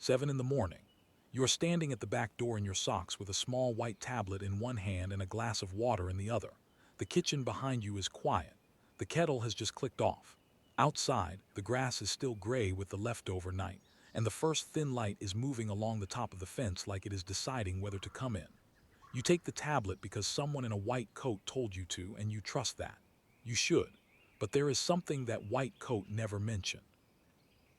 7 in the morning. You are standing at the back door in your socks with a small white tablet in one hand and a glass of water in the other. The kitchen behind you is quiet. The kettle has just clicked off. Outside, the grass is still gray with the leftover night, and the first thin light is moving along the top of the fence like it is deciding whether to come in. You take the tablet because someone in a white coat told you to, and you trust that. You should. But there is something that white coat never mentioned.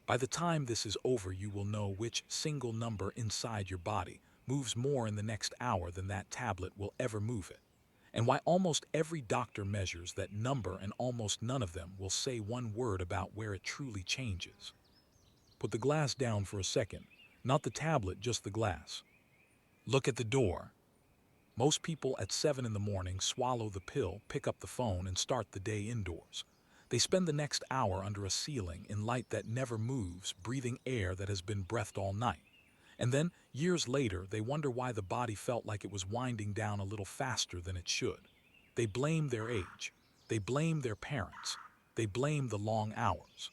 By the time this is over, you will know which single number inside your body moves more in the next hour than that tablet will ever move it, and why almost every doctor measures that number and almost none of them will say one word about where it truly changes. Put the glass down for a second, not the tablet, just the glass. Look at the door. Most people at 7 in the morning swallow the pill, pick up the phone, and start the day indoors. They spend the next hour under a ceiling in light that never moves, breathing air that has been breathed all night. And then, years later, they wonder why the body felt like it was winding down a little faster than it should. They blame their age. They blame their parents. They blame the long hours.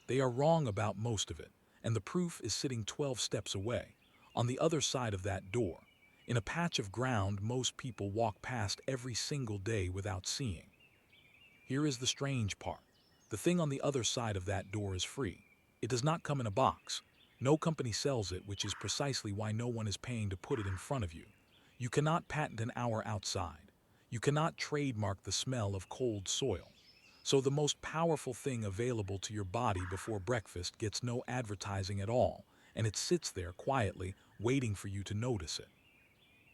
They are wrong about most of it, and the proof is sitting 12 steps away, on the other side of that door, in a patch of ground most people walk past every single day without seeing. Here is the strange part. The thing on the other side of that door is free. It does not come in a box. No company sells it, which is precisely why no one is paying to put it in front of you. You cannot patent an hour outside. You cannot trademark the smell of cold soil. So the most powerful thing available to your body before breakfast gets no advertising at all, and it sits there quietly, waiting for you to notice it.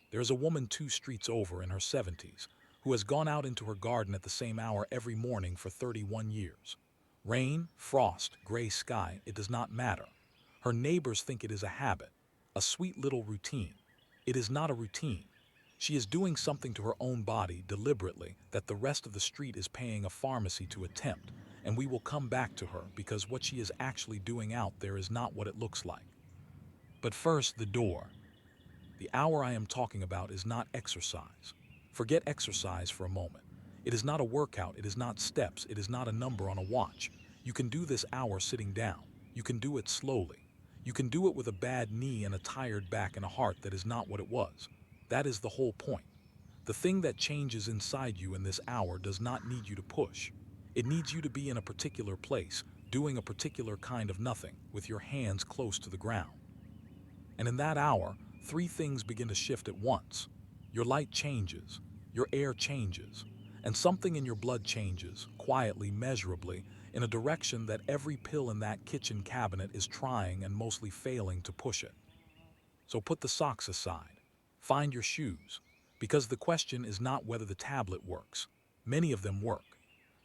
There is a woman 2 streets over in her 70s who has gone out into her garden at the same hour every morning for 31 years. Rain, frost, gray sky, it does not matter. Her neighbors think it is a habit, a sweet little routine. It is not a routine. She is doing something to her own body deliberately that the rest of the street is paying a pharmacy to attempt, and we will come back to her because what she is actually doing out there is not what it looks like. But first, the door. The hour I am talking about is not exercise. Forget exercise for a moment. It is not a workout, it is not steps, it is not a number on a watch. You can do this hour sitting down. You can do it slowly. You can do it with a bad knee and a tired back and a heart that is not what it was. That is the whole point. The thing that changes inside you in this hour does not need you to push. It needs you to be in a particular place, doing a particular kind of nothing, with your hands close to the ground. And in that hour, 3 things begin to shift at once. Your light changes, your air changes, and something in your blood changes, quietly, measurably, in a direction that every pill in that kitchen cabinet is trying and mostly failing to push it. So put the socks aside. Find your shoes. Because the question is not whether the tablet works. Many of them work.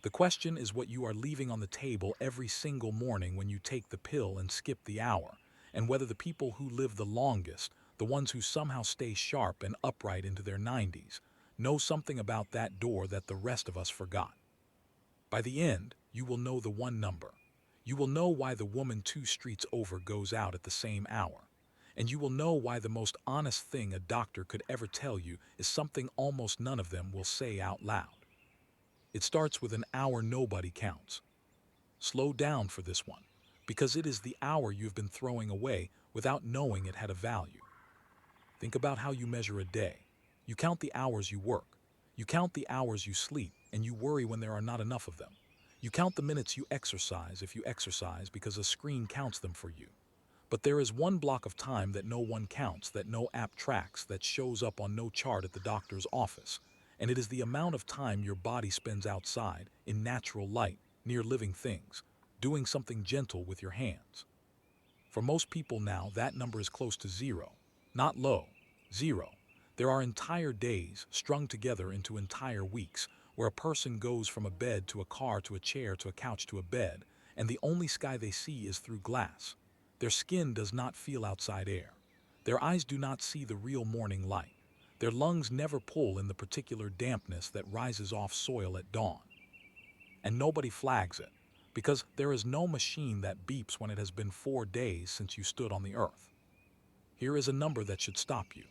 The question is what you are leaving on the table every single morning when you take the pill and skip the hour, and whether the people who live the longest, the ones who somehow stay sharp and upright into their 90s, know something about that door that the rest of us forgot. By the end, you will know the one number. You will know why the woman 2 streets over goes out at the same hour. And you will know why the most honest thing a doctor could ever tell you is something almost none of them will say out loud. It starts with an hour nobody counts. Slow down for this one, because it is the hour you've been throwing away without knowing it had a value. Think about how you measure a day. You count the hours you work. You count the hours you sleep, and you worry when there are not enough of them. You count the minutes you exercise if you exercise because a screen counts them for you. But there is one block of time that no one counts, that no app tracks, that shows up on no chart at the doctor's office, and it is the amount of time your body spends outside, in natural light, near living things, doing something gentle with your hands. For most people now, that number is close to zero. Not low, zero. There are entire days strung together into entire weeks where a person goes from a bed to a car to a chair to a couch to a bed, and the only sky they see is through glass. Their skin does not feel outside air. Their eyes do not see the real morning light. Their lungs never pull in the particular dampness that rises off soil at dawn. And nobody flags it, because there is no machine that beeps when it has been 4 days since you stood on the earth. Here is a number that should stop you.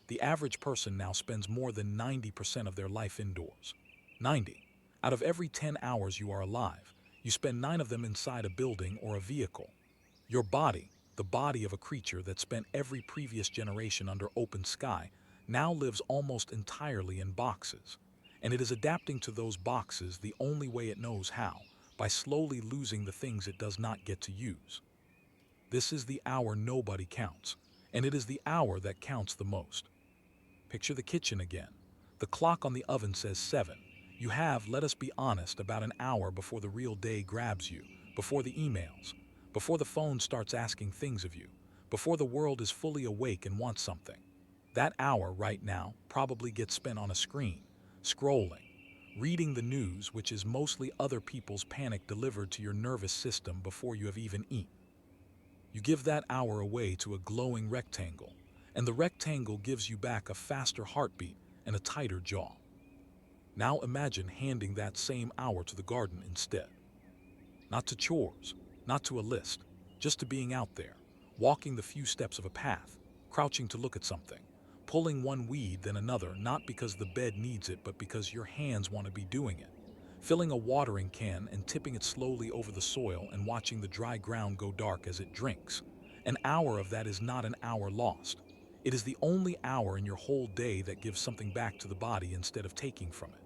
The average person now spends more than 90% of their life indoors. 90. Out of every 10 hours you are alive, you spend 9 of them inside a building or a vehicle. Your body, the body of a creature that spent every previous generation under open sky, now lives almost entirely in boxes. And it is adapting to those boxes the only way it knows how, by slowly losing the things it does not get to use. This is the hour nobody counts, and it is the hour that counts the most. Picture the kitchen again. The clock on the oven says 7. You have, let us be honest, about an hour before the real day grabs you, before the emails, before the phone starts asking things of you, before the world is fully awake and wants something. That hour right now probably gets spent on a screen, scrolling, reading the news, which is mostly other people's panic delivered to your nervous system before you have even eaten. You give that hour away to a glowing rectangle, and the rectangle gives you back a faster heartbeat and a tighter jaw. Now imagine handing that same hour to the garden instead. Not to chores, not to a list, just to being out there, walking the few steps of a path, crouching to look at something, pulling one weed then another, not because the bed needs it, but because your hands want to be doing it, filling a watering can and tipping it slowly over the soil and watching the dry ground go dark as it drinks. An hour of that is not an hour lost. It is the only hour in your whole day that gives something back to the body instead of taking from it.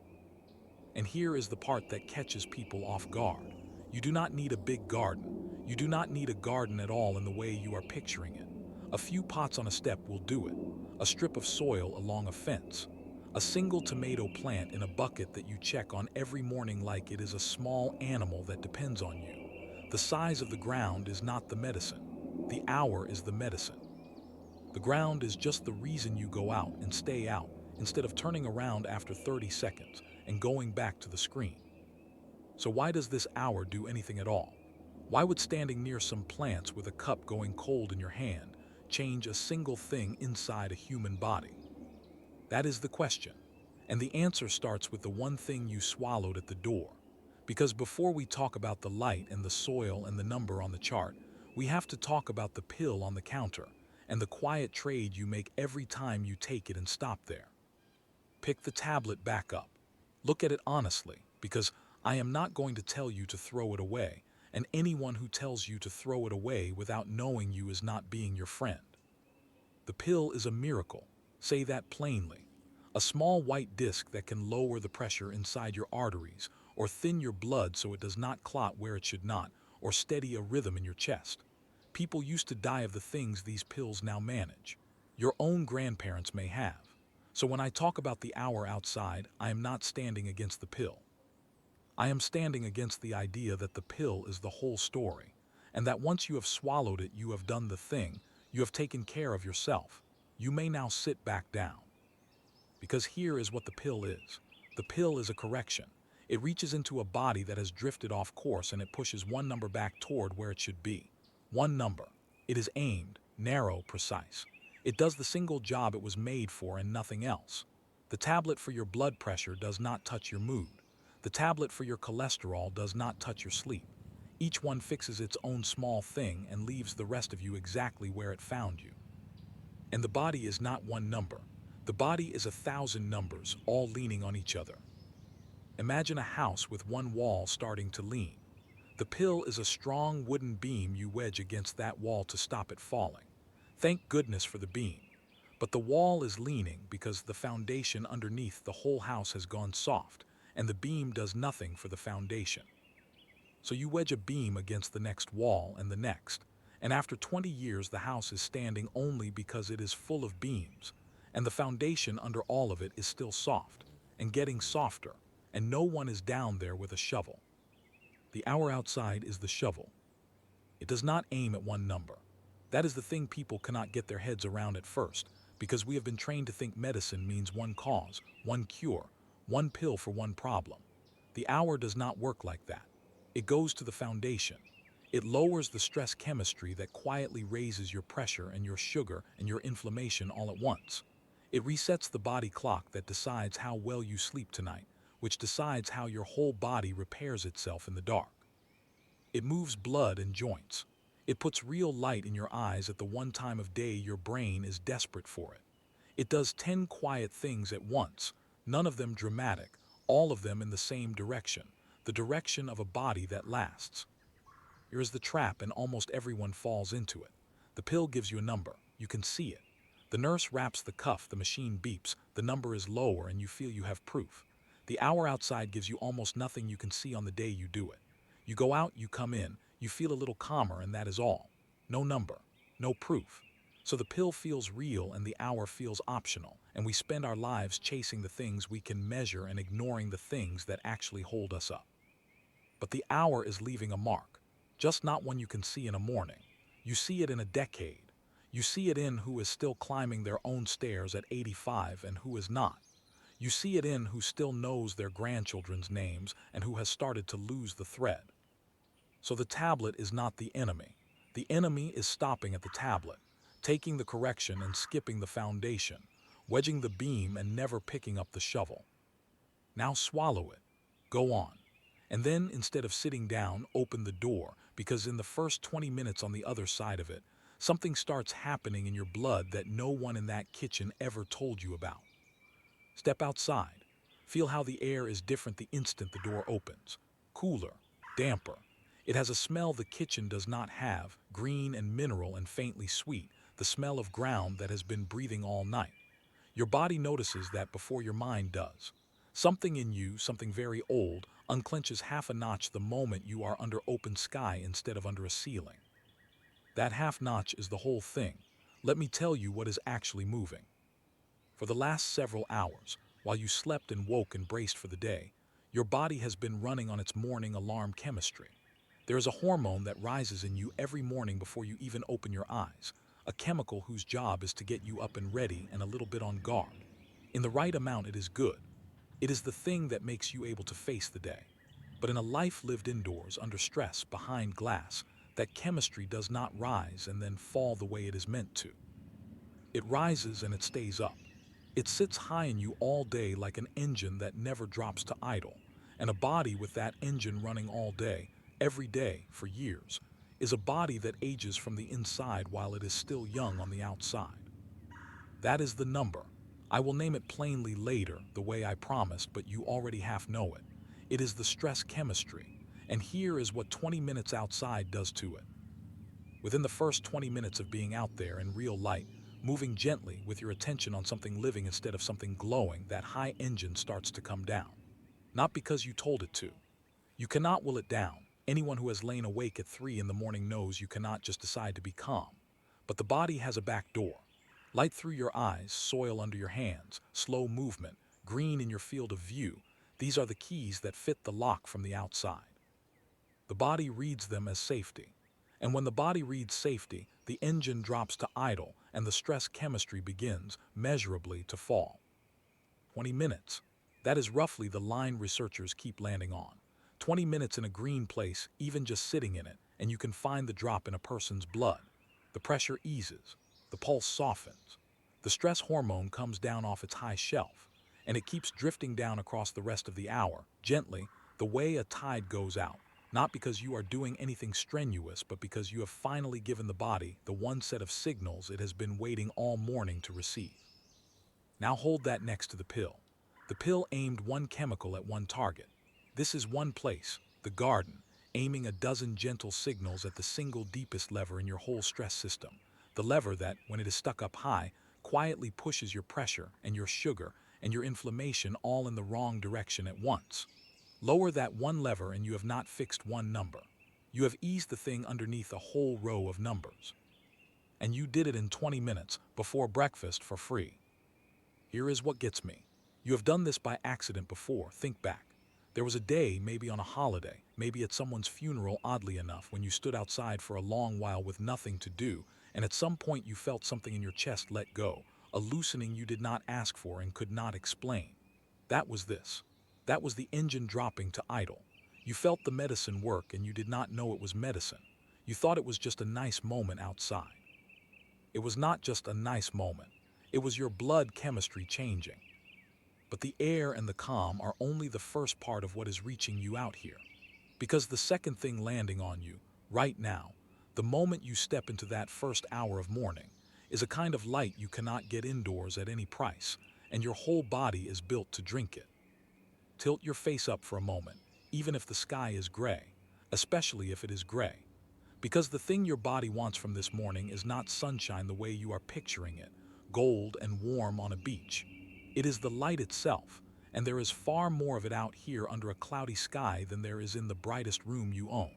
And here is the part that catches people off guard. You do not need a big garden. You do not need a garden at all in the way you are picturing it. A few pots on a step will do it. A strip of soil along a fence. A single tomato plant in a bucket that you check on every morning like it is a small animal that depends on you. The size of the ground is not the medicine. The hour is the medicine. The ground is just the reason you go out and stay out instead of turning around after 30 seconds and going back to the screen. So why does this hour do anything at all? Why would standing near some plants with a cup going cold in your hand change a single thing inside a human body? That is the question. And the answer starts with the one thing you swallowed at the door. Because before we talk about the light and the soil and the number on the chart, we have to talk about the pill on the counter and the quiet trade you make every time you take it and stop there. Pick the tablet back up. Look at it honestly, because I am not going to tell you to throw it away, and anyone who tells you to throw it away without knowing you is not being your friend. The pill is a miracle. Say that plainly. A small white disc that can lower the pressure inside your arteries, or thin your blood so it does not clot where it should not, or steady a rhythm in your chest. People used to die of the things these pills now manage. Your own grandparents may have. So when I talk about the hour outside, I am not standing against the pill. I am standing against the idea that the pill is the whole story, and that once you have swallowed it, you have done the thing, you have taken care of yourself. You may now sit back down. Because here is what the pill is. The pill is a correction. It reaches into a body that has drifted off course and it pushes one number back toward where it should be. One number. It is aimed, narrow, precise. It does the single job it was made for and nothing else. The tablet for your blood pressure does not touch your mood. The tablet for your cholesterol does not touch your sleep. Each one fixes its own small thing and leaves the rest of you exactly where it found you. And the body is not one number. The body is 1,000 numbers, all leaning on each other. Imagine a house with one wall starting to lean. The pill is a strong wooden beam you wedge against that wall to stop it falling. Thank goodness for the beam. But the wall is leaning because the foundation underneath the whole house has gone soft, and the beam does nothing for the foundation. So you wedge a beam against the next wall and the next, and after 20 years the house is standing only because it is full of beams, and the foundation under all of it is still soft, and getting softer, and no one is down there with a shovel. The hour outside is the shovel. It does not aim at one number. That is the thing people cannot get their heads around at first, because we have been trained to think medicine means one cause, one cure, one pill for one problem. The hour does not work like that. It goes to the foundation. It lowers the stress chemistry that quietly raises your pressure and your sugar and your inflammation all at once. It resets the body clock that decides how well you sleep tonight, which decides how your whole body repairs itself in the dark. It moves blood and joints. It puts real light in your eyes at the one time of day your brain is desperate for it. It does 10 quiet things at once, none of them dramatic, all of them in the same direction, the direction of a body that lasts. Here is the trap, and almost everyone falls into it. The pill gives you a number. You can see it. The nurse wraps the cuff, the machine beeps, the number is lower, and you feel you have proof. The hour outside gives you almost nothing you can see on the day you do it. You go out, you come in, you feel a little calmer, and that is all. No number, no proof. So the pill feels real and the hour feels optional, and we spend our lives chasing the things we can measure and ignoring the things that actually hold us up. But the hour is leaving a mark, just not one you can see in a morning. You see it in a decade. You see it in who is still climbing their own stairs at 85 and who is not. You see it in who still knows their grandchildren's names and who has started to lose the thread. So the tablet is not the enemy. The enemy is stopping at the tablet, taking the correction and skipping the foundation, wedging the beam and never picking up the shovel. Now swallow it. Go on. And then, instead of sitting down, open the door, because in the first 20 minutes on the other side of it, something starts happening in your blood that no one in that kitchen ever told you about. Step outside. Feel how the air is different the instant the door opens. Cooler, damper. It has a smell the kitchen does not have, green and mineral and faintly sweet, the smell of ground that has been breathing all night. Your body notices that before your mind does. Something in you, something very old, unclenches half a notch the moment you are under open sky instead of under a ceiling. That half notch is the whole thing. Let me tell you what is actually moving. For the last several hours, while you slept and woke and braced for the day, your body has been running on its morning alarm chemistry. There is a hormone that rises in you every morning before you even open your eyes, a chemical whose job is to get you up and ready and a little bit on guard. In the right amount, it is good. It is the thing that makes you able to face the day. But in a life lived indoors, under stress, behind glass, that chemistry does not rise and then fall the way it is meant to. It rises and it stays up. It sits high in you all day like an engine that never drops to idle. And a body with that engine running all day, every day, for years, is a body that ages from the inside while it is still young on the outside. That is the number. I will name it plainly later, the way I promised, but you already half know it. It is the stress chemistry. And here is what 20 minutes outside does to it. Within the first 20 minutes of being out there in real light, moving gently with your attention on something living instead of something glowing, that high engine starts to come down. Not because you told it to. You cannot will it down. Anyone who has lain awake at 3 in the morning knows you cannot just decide to be calm. But the body has a back door. Light through your eyes, soil under your hands, slow movement, green in your field of view. These are the keys that fit the lock from the outside. The body reads them as safety. And when the body reads safety, the engine drops to idle and the stress chemistry begins, measurably, to fall. 20 minutes. That is roughly the line researchers keep landing on. 20 minutes in a green place, even just sitting in it, and you can find the drop in a person's blood. The pressure eases. The pulse softens. The stress hormone comes down off its high shelf, and it keeps drifting down across the rest of the hour, gently, the way a tide goes out. Not because you are doing anything strenuous, but because you have finally given the body the one set of signals it has been waiting all morning to receive. Now hold that next to the pill. The pill aimed one chemical at one target. This is one place, the garden, aiming a dozen gentle signals at the single deepest lever in your whole stress system. The lever that, when it is stuck up high, quietly pushes your pressure and your sugar and your inflammation all in the wrong direction at once. Lower that one lever and you have not fixed one number. You have eased the thing underneath a whole row of numbers. And you did it in 20 minutes, before breakfast, for free. Here is what gets me. You have done this by accident before. Think back. There was a day, maybe on a holiday, maybe at someone's funeral, oddly enough, when you stood outside for a long while with nothing to do, and at some point you felt something in your chest let go, a loosening you did not ask for and could not explain. That was this. That was the engine dropping to idle. You felt the medicine work and you did not know it was medicine. You thought it was just a nice moment outside. It was not just a nice moment. It was your blood chemistry changing. But the air and the calm are only the first part of what is reaching you out here. Because the second thing landing on you, right now, the moment you step into that first hour of morning, is a kind of light you cannot get indoors at any price, and your whole body is built to drink it. Tilt your face up for a moment, even if the sky is gray, especially if it is gray. Because the thing your body wants from this morning is not sunshine the way you are picturing it, gold and warm on a beach. It is the light itself, and there is far more of it out here under a cloudy sky than there is in the brightest room you own.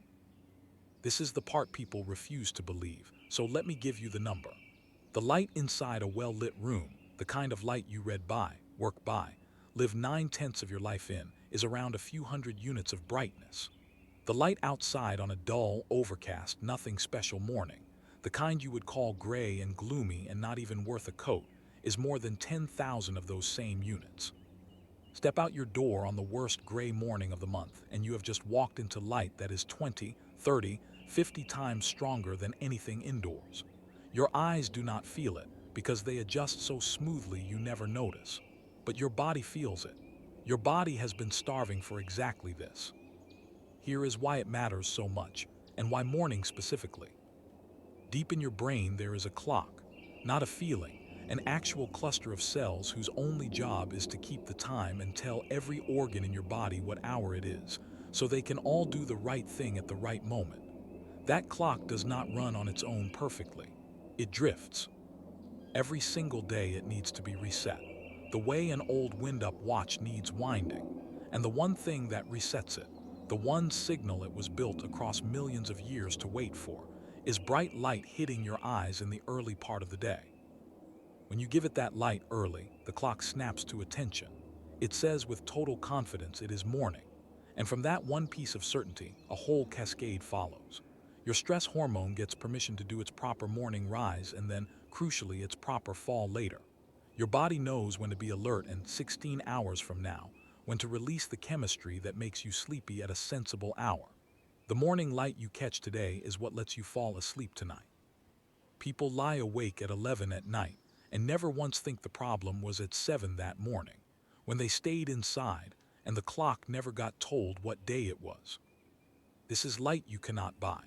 This is the part people refuse to believe, so let me give you the number. The light inside a well-lit room, the kind of light you read by, work by, live 9/10 of your life in, is around a few hundred units of brightness. The light outside on a dull, overcast, nothing special morning, the kind you would call gray and gloomy and not even worth a coat, is more than 10,000 of those same units. Step out your door on the worst gray morning of the month, and you have just walked into light that is 20, 30, 50 times stronger than anything indoors. Your eyes do not feel it because they adjust so smoothly you never notice. But your body feels it. Your body has been starving for exactly this. Here is why it matters so much, and why morning specifically. Deep in your brain there is a clock, not a feeling, an actual cluster of cells whose only job is to keep the time and tell every organ in your body what hour it is, so they can all do the right thing at the right moment. That clock does not run on its own perfectly. It drifts. Every single day it needs to be reset, the way an old wind-up watch needs winding. And the one thing that resets it, the one signal it was built across millions of years to wait for, is bright light hitting your eyes in the early part of the day. When you give it that light early, the clock snaps to attention. It says with total confidence it is morning. And from that one piece of certainty, a whole cascade follows. Your stress hormone gets permission to do its proper morning rise and then, crucially, its proper fall later. Your body knows when to be alert and 16 hours from now, when to release the chemistry that makes you sleepy at a sensible hour. The morning light you catch today is what lets you fall asleep tonight. People lie awake at 11 at night and never once think the problem was at 7 that morning, when they stayed inside and the clock never got told what day it was. This is light you cannot buy.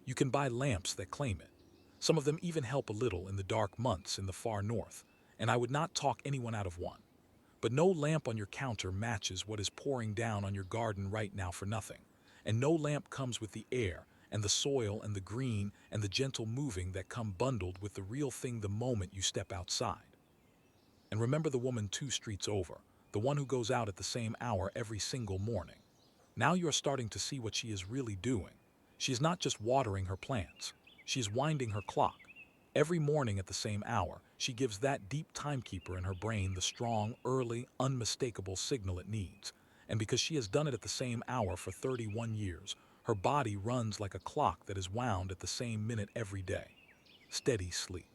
You can buy lamps that claim it. Some of them even help a little in the dark months in the far north, and I would not talk anyone out of one. But no lamp on your counter matches what is pouring down on your garden right now for nothing. And no lamp comes with the air and the soil and the green and the gentle moving that come bundled with the real thing the moment you step outside. And remember the woman 2 streets over, the one who goes out at the same hour every single morning. Now you are starting to see what she is really doing. She is not just watering her plants. She is winding her clock. Every morning at the same hour, she gives that deep timekeeper in her brain the strong, early, unmistakable signal it needs. And because she has done it at the same hour for 31 years, her body runs like a clock that is wound at the same minute every day. Steady sleep.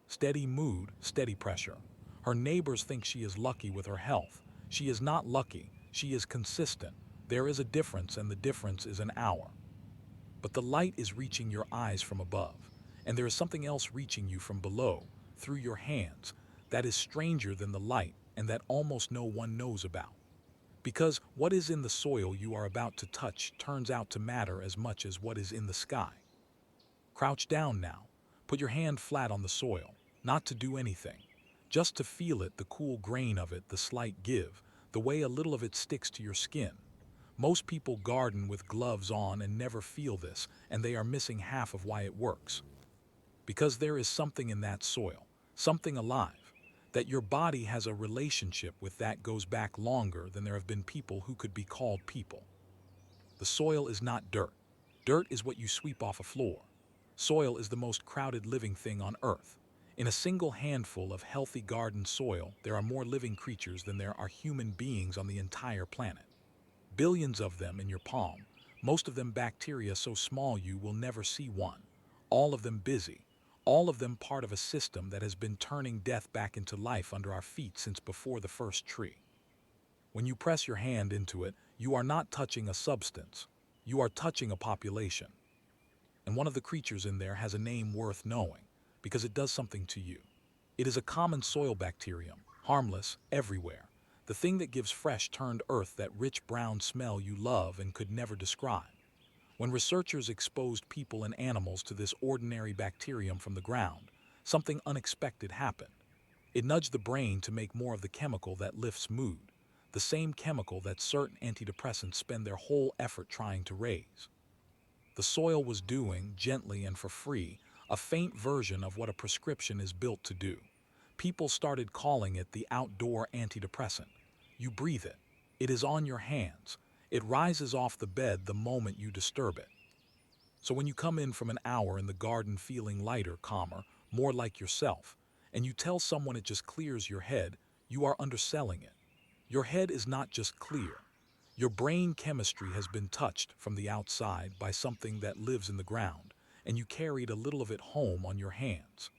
Steady mood, steady pressure. Her neighbors think she is lucky with her health. She is not lucky. She is consistent. There is a difference, and the difference is an hour. But the light is reaching your eyes from above, and there is something else reaching you from below, through your hands, that is stranger than the light and that almost no one knows about. Because what is in the soil you are about to touch turns out to matter as much as what is in the sky. Crouch down now. Put your hand flat on the soil, not to do anything, just to feel it, the cool grain of it, the slight give, the way a little of it sticks to your skin. Most people garden with gloves on and never feel this, and they are missing half of why it works. Because there is something in that soil, something alive, that your body has a relationship with that goes back longer than there have been people who could be called people. The soil is not dirt. Dirt is what you sweep off a floor. Soil is the most crowded living thing on Earth. In a single handful of healthy garden soil, there are more living creatures than there are human beings on the entire planet. Billions of them in your palm, most of them bacteria so small you will never see one. All of them busy, all of them part of a system that has been turning death back into life under our feet since before the first tree. When you press your hand into it, you are not touching a substance. You are touching a population. And one of the creatures in there has a name worth knowing, because it does something to you. It is a common soil bacterium, harmless, everywhere. The thing that gives fresh turned earth that rich brown smell you love and could never describe. When researchers exposed people and animals to this ordinary bacterium from the ground, something unexpected happened. It nudged the brain to make more of the chemical that lifts mood, the same chemical that certain antidepressants spend their whole effort trying to raise. The soil was doing, gently and for free, a faint version of what a prescription is built to do. People started calling it the outdoor antidepressant. You breathe it. It is on your hands. It rises off the bed the moment you disturb it. So when you come in from an hour in the garden feeling lighter, calmer, more like yourself, and you tell someone it just clears your head, you are underselling it. Your head is not just clear. Your brain chemistry has been touched from the outside by something that lives in the ground, and you carried a little of it home on your hands.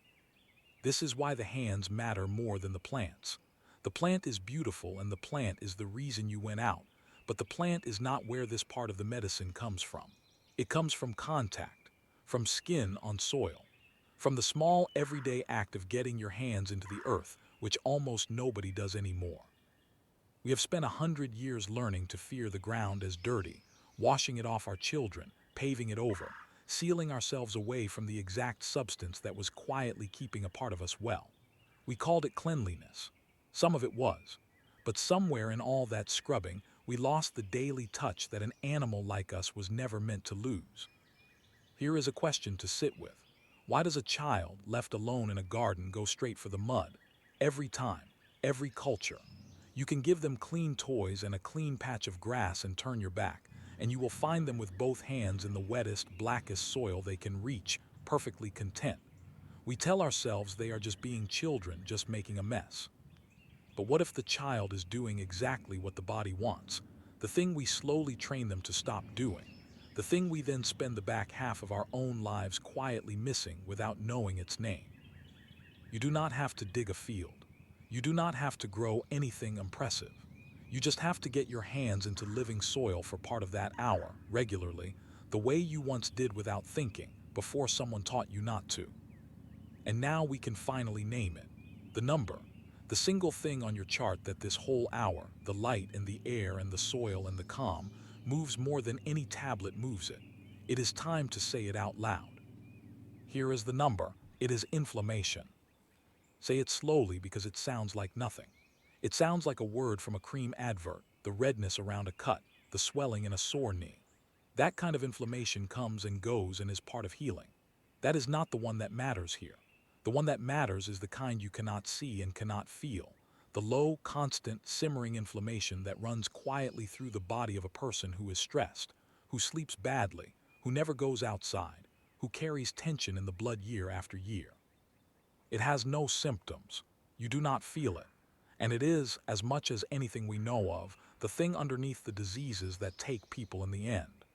This is why the hands matter more than the plants. The plant is beautiful and the plant is the reason you went out, but the plant is not where this part of the medicine comes from. It comes from contact, from skin on soil, from the small everyday act of getting your hands into the earth, which almost nobody does anymore. We have spent 100 years learning to fear the ground as dirty, washing it off our children, paving it over, sealing ourselves away from the exact substance that was quietly keeping a part of us well. We called it cleanliness. Some of it was. But somewhere in all that scrubbing, we lost the daily touch that an animal like us was never meant to lose. Here is a question to sit with. Why does a child left alone in a garden go straight for the mud? Every time, every culture. You can give them clean toys and a clean patch of grass and turn your back, and you will find them with both hands in the wettest, blackest soil they can reach, perfectly content. We tell ourselves they are just being children, just making a mess. But what if the child is doing exactly what the body wants? The thing we slowly train them to stop doing. The thing we then spend the back half of our own lives quietly missing without knowing its name. You do not have to dig a field. You do not have to grow anything impressive. You just have to get your hands into living soil for part of that hour, regularly, the way you once did without thinking, before someone taught you not to. And now we can finally name it. The number. The single thing on your chart that this whole hour, the light and the air and the soil and the calm, moves more than any tablet moves it. It is time to say it out loud. Here is the number. It is inflammation. Say it slowly because it sounds like nothing. It sounds like a word from a cream advert, the redness around a cut, the swelling in a sore knee. That kind of inflammation comes and goes and is part of healing. That is not the one that matters here. The one that matters is the kind you cannot see and cannot feel. The low, constant, simmering inflammation that runs quietly through the body of a person who is stressed, who sleeps badly, who never goes outside, who carries tension in the blood year after year. It has no symptoms. You do not feel it. And it is, as much as anything we know of, the thing underneath the diseases that take people in the end.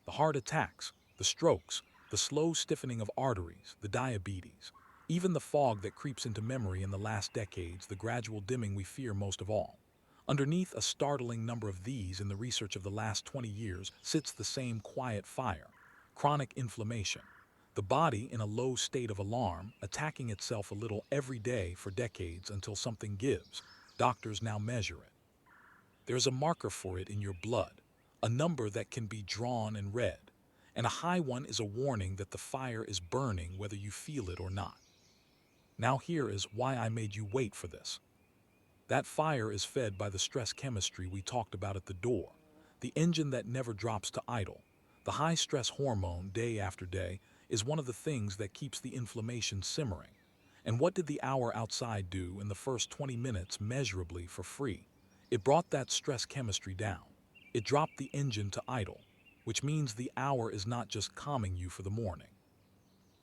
The heart attacks, the strokes, the slow stiffening of arteries, the diabetes, even the fog that creeps into memory in the last decades, the gradual dimming we fear most of all. Underneath a startling number of these in the research of the last 20 years sits the same quiet fire, chronic inflammation. The body in a low state of alarm, attacking itself a little every day for decades until something gives. Doctors now measure it. There's a marker for it in your blood, a number that can be drawn and read, and a high one is a warning that the fire is burning whether you feel it or not. Now here is why I made you wait for this. That fire is fed by the stress chemistry we talked about at the door, the engine that never drops to idle. The high stress hormone, day after day, is one of the things that keeps the inflammation simmering. And what did the hour outside do in the first 20 minutes measurably for free? It brought that stress chemistry down. It dropped the engine to idle, which means the hour is not just calming you for the morning.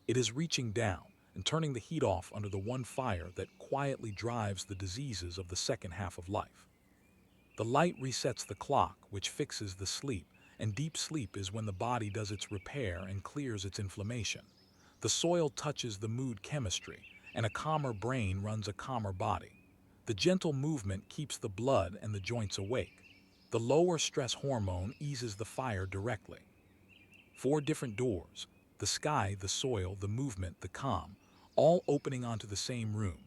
It is reaching down and turning the heat off under the one fire that quietly drives the diseases of the second half of life. The light resets the clock, which fixes the sleep, and deep sleep is when the body does its repair and clears its inflammation. The soil touches the mood chemistry, and a calmer brain runs a calmer body. The gentle movement keeps the blood and the joints awake. The lower stress hormone eases the fire directly. 4 different doors, the sky, the soil, the movement, the calm, all opening onto the same room,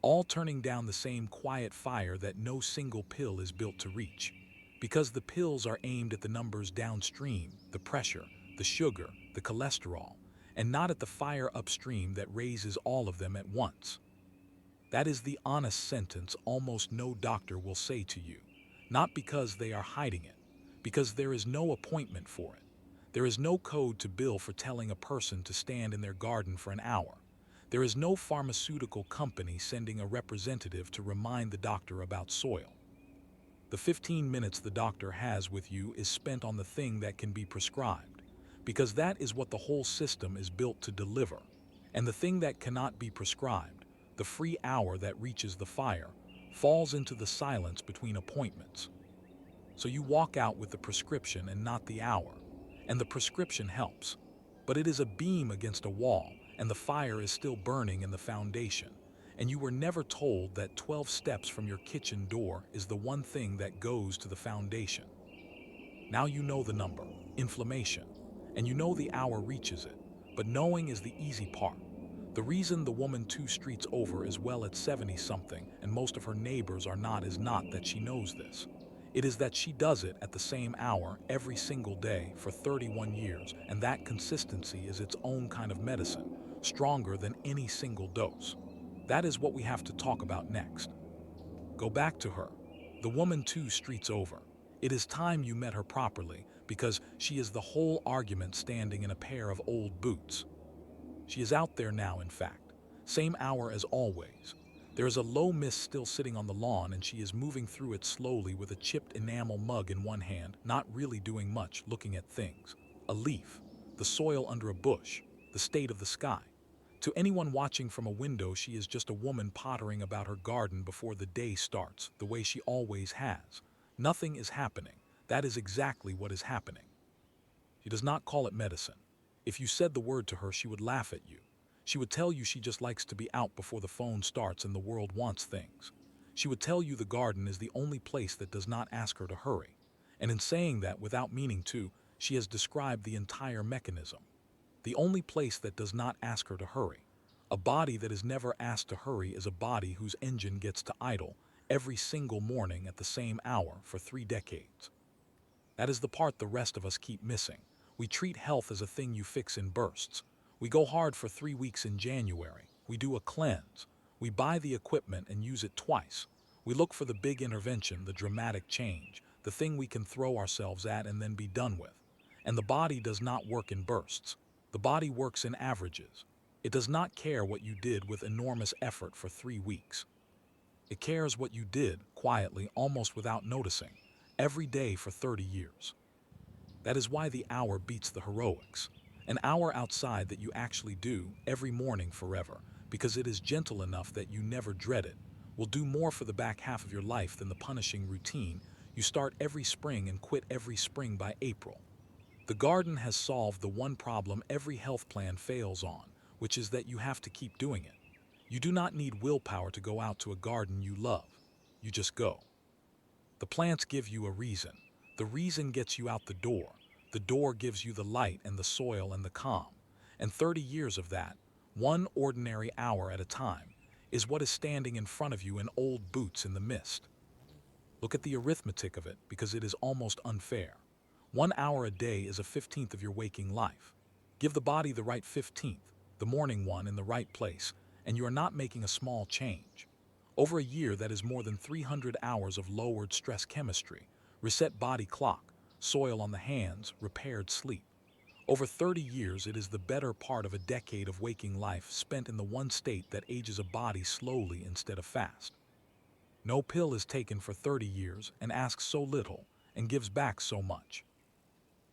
all turning down the same quiet fire that no single pill is built to reach. Because the pills are aimed at the numbers downstream, the pressure, the sugar, the cholesterol, and not at the fire upstream that raises all of them at once. That is the honest sentence almost no doctor will say to you, not because they are hiding it, because there is no appointment for it. There is no code to bill for telling a person to stand in their garden for an hour. There is no pharmaceutical company sending a representative to remind the doctor about soil. The 15 minutes the doctor has with you is spent on the thing that can be prescribed, because that is what the whole system is built to deliver. And the thing that cannot be prescribed, the free hour that reaches the fire, falls into the silence between appointments. So you walk out with the prescription and not the hour, and the prescription helps. But it is a beam against a wall, and the fire is still burning in the foundation. And you were never told that 12 steps from your kitchen door is the one thing that goes to the foundation. Now you know the number, inflammation, and you know the hour reaches it. But knowing is the easy part. The reason the woman 2 streets over is well at 70-something and most of her neighbors are not is not that she knows this. It is that she does it at the same hour every single day for 31 years, and that consistency is its own kind of medicine, stronger than any single dose. That is what we have to talk about next. Go back to her, the woman 2 streets over. It is time you met her properly, because she is the whole argument standing in a pair of old boots. She is out there now, in fact. Same hour as always. There is a low mist still sitting on the lawn, and she is moving through it slowly with a chipped enamel mug in one hand, not really doing much, looking at things. A leaf, the soil under a bush, the state of the sky. To anyone watching from a window, she is just a woman pottering about her garden before the day starts, the way she always has. Nothing is happening. That is exactly what is happening. She does not call it medicine. If you said the word to her, she would laugh at you. She would tell you she just likes to be out before the phone starts and the world wants things. She would tell you the garden is the only place that does not ask her to hurry. And in saying that, without meaning to, she has described the entire mechanism. The only place that does not ask her to hurry. A body that is never asked to hurry is a body whose engine gets to idle every single morning at the same hour for 3 decades. That is the part the rest of us keep missing. We treat health as a thing you fix in bursts. We go hard for 3 weeks in January. We do a cleanse. We buy the equipment and use it twice. We look for the big intervention, the dramatic change, the thing we can throw ourselves at and then be done with. And the body does not work in bursts. The body works in averages. It does not care what you did with enormous effort for 3 weeks. It cares what you did, quietly, almost without noticing, every day for 30 years. That is why the hour beats the heroics. An hour outside that you actually do every morning forever, because it is gentle enough that you never dread it, will do more for the back half of your life than the punishing routine you start every spring and quit every spring by April. The garden has solved the one problem every health plan fails on, which is that you have to keep doing it. You do not need willpower to go out to a garden you love. You just go. The plants give you a reason. The reason gets you out the door. The door gives you the light and the soil and the calm. And 30 years of that, one ordinary hour at a time, is what is standing in front of you in old boots in the mist. Look at the arithmetic of it, because it is almost unfair. 1 hour a day is a 15th of your waking life. Give the body the right 15th, the morning one in the right place, and you are not making a small change. Over a year, that is more than 300 hours of lowered stress chemistry, reset body clock, soil on the hands, repaired sleep. Over 30 years, it is the better part of a decade of waking life spent in the one state that ages a body slowly instead of fast. No pill is taken for 30 years and asks so little and gives back so much.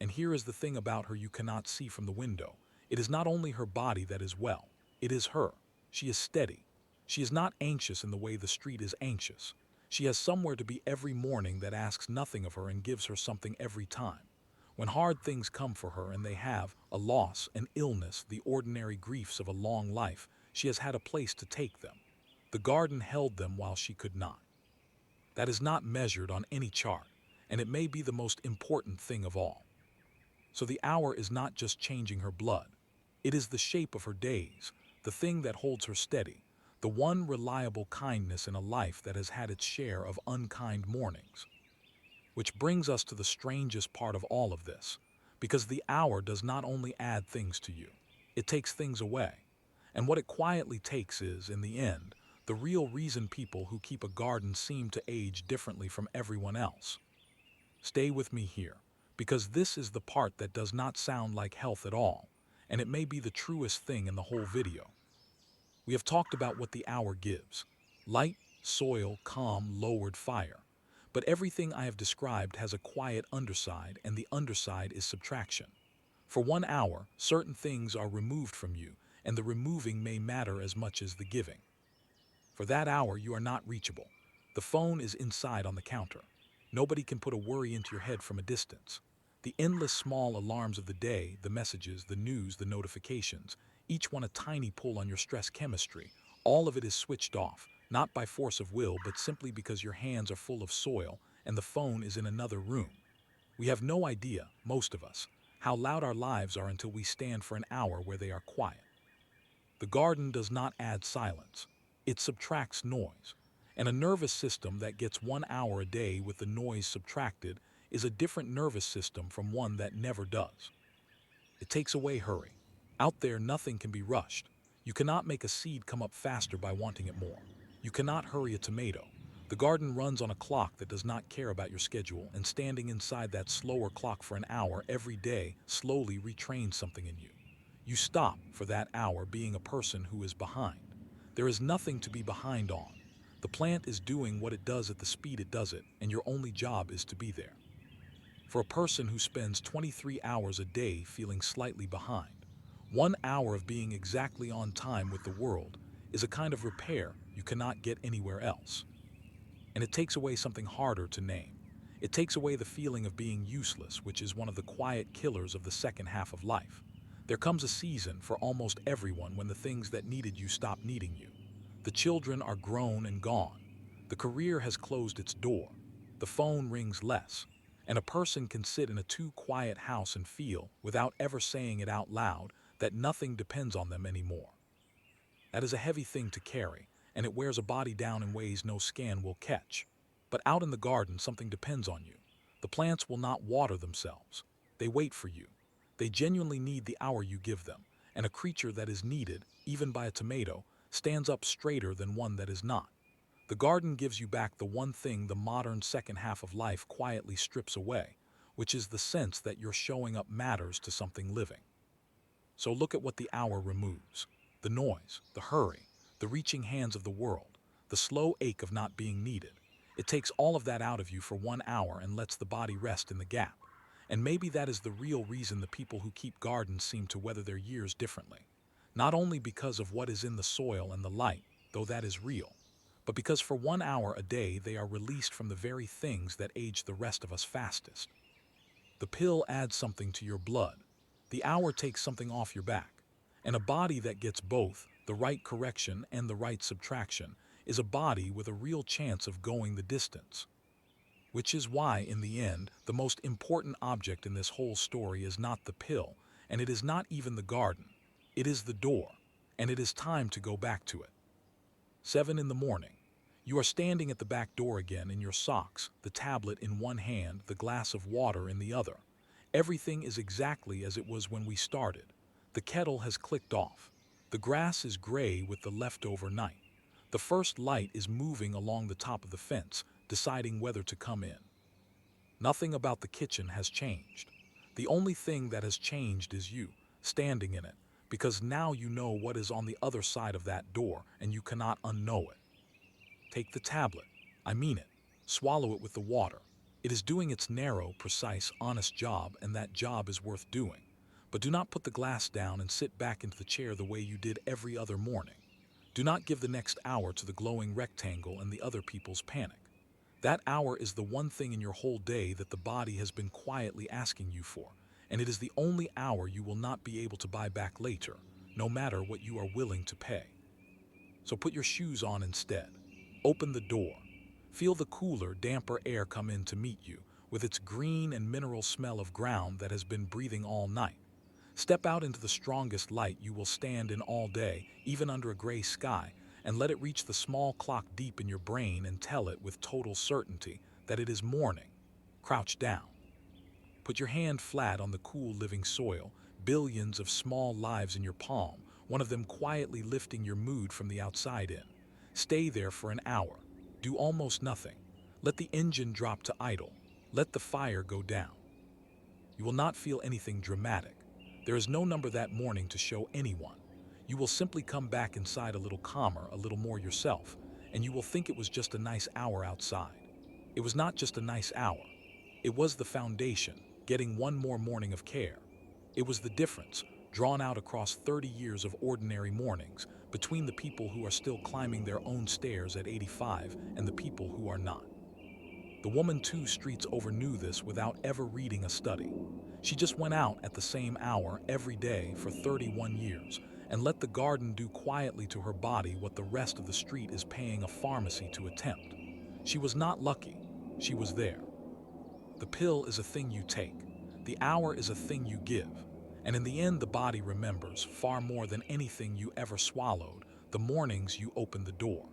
And here is the thing about her you cannot see from the window. It is not only her body that is well, it is her. She is steady. She is not anxious in the way the street is anxious. She has somewhere to be every morning that asks nothing of her and gives her something every time. When hard things come for her, and they have, a loss, an illness, the ordinary griefs of a long life, she has had a place to take them. The garden held them while she could not. That is not measured on any chart, and it may be the most important thing of all. So the hour is not just changing her blood. It is the shape of her days, the thing that holds her steady, the one reliable kindness in a life that has had its share of unkind mornings. Which brings us to the strangest part of all of this, because the hour does not only add things to you, it takes things away. And what it quietly takes is, in the end, the real reason people who keep a garden seem to age differently from everyone else. Stay with me here, because this is the part that does not sound like health at all, and it may be the truest thing in the whole video. We have talked about what the hour gives: light, soil, calm, lowered fire. But everything I have described has a quiet underside, and the underside is subtraction. For 1 hour, certain things are removed from you, and the removing may matter as much as the giving. For that hour, you are not reachable. The phone is inside on the counter. Nobody can put a worry into your head from a distance. The endless small alarms of the day, the messages, the news, the notifications, each one a tiny pull on your stress chemistry, all of it is switched off, not by force of will, but simply because your hands are full of soil and the phone is in another room. We have no idea, most of us, how loud our lives are until we stand for an hour where they are quiet. The garden does not add silence. It subtracts noise. And a nervous system that gets 1 hour a day with the noise subtracted is a different nervous system from one that never does. It takes away hurry. Out there, nothing can be rushed. You cannot make a seed come up faster by wanting it more. You cannot hurry a tomato. The garden runs on a clock that does not care about your schedule, and standing inside that slower clock for an hour every day slowly retrains something in you. You stop, for that hour, being a person who is behind. There is nothing to be behind on. The plant is doing what it does at the speed it does it, and your only job is to be there. For a person who spends 23 hours a day feeling slightly behind, 1 hour of being exactly on time with the world is a kind of repair you cannot get anywhere else. And it takes away something harder to name. It takes away the feeling of being useless, which is one of the quiet killers of the second half of life. There comes a season for almost everyone when the things that needed you stop needing you. The children are grown and gone. The career has closed its door. The phone rings less. And a person can sit in a too quiet house and feel, without ever saying it out loud, that nothing depends on them anymore. That is a heavy thing to carry, and it wears a body down in ways no scan will catch. But out in the garden, something depends on you. The plants will not water themselves. They wait for you. They genuinely need the hour you give them, and a creature that is needed, even by a tomato, stands up straighter than one that is not. The garden gives you back the one thing the modern second half of life quietly strips away, which is the sense that your showing up matters to something living. So look at what the hour removes: the noise, the hurry, the reaching hands of the world, the slow ache of not being needed. It takes all of that out of you for 1 hour and lets the body rest in the gap. And maybe that is the real reason the people who keep gardens seem to weather their years differently. Not only because of what is in the soil and the light, though that is real, but because for 1 hour a day they are released from the very things that age the rest of us fastest. The pill adds something to your blood. The hour takes something off your back. And a body that gets both, the right correction and the right subtraction, is a body with a real chance of going the distance. Which is why, in the end, the most important object in this whole story is not the pill, and it is not even the garden. It is the door, and it is time to go back to it. 7 in the morning. You are standing at the back door again in your socks, the tablet in one hand, the glass of water in the other. Everything is exactly as it was when we started. The kettle has clicked off. The grass is gray with the leftover night. The first light is moving along the top of the fence, deciding whether to come in. Nothing about the kitchen has changed. The only thing that has changed is you, standing in it, because now you know what is on the other side of that door, and you cannot unknow it. Take the tablet. I mean it. Swallow it with the water. It is doing its narrow, precise, honest job, and that job is worth doing. But do not put the glass down and sit back into the chair the way you did every other morning. Do not give the next hour to the glowing rectangle and the other people's panic. That hour is the one thing in your whole day that the body has been quietly asking you for, and it is the only hour you will not be able to buy back later, no matter what you are willing to pay. So put your shoes on instead. Open the door. Feel the cooler, damper air come in to meet you, with its green and mineral smell of ground that has been breathing all night. Step out into the strongest light you will stand in all day, even under a gray sky, and let it reach the small clock deep in your brain and tell it with total certainty that it is morning. Crouch down. Put your hand flat on the cool living soil, billions of small lives in your palm, one of them quietly lifting your mood from the outside in. Stay there for an hour. Do almost nothing. Let the engine drop to idle. Let the fire go down. You will not feel anything dramatic. There is no number that morning to show anyone. You will simply come back inside a little calmer, a little more yourself, and you will think it was just a nice hour outside. It was not just a nice hour. It was the foundation, getting one more morning of care. It was the difference, drawn out across 30 years of ordinary mornings, between the people who are still climbing their own stairs at 85 and the people who are not. The woman 2 streets over knew this without ever reading a study. She just went out at the same hour every day for 31 years and let the garden do quietly to her body what the rest of the street is paying a pharmacy to attempt. She was not lucky. She was there. The pill is a thing you take. The hour is a thing you give. And in the end, the body remembers far more than anything you ever swallowed, the mornings you opened the door.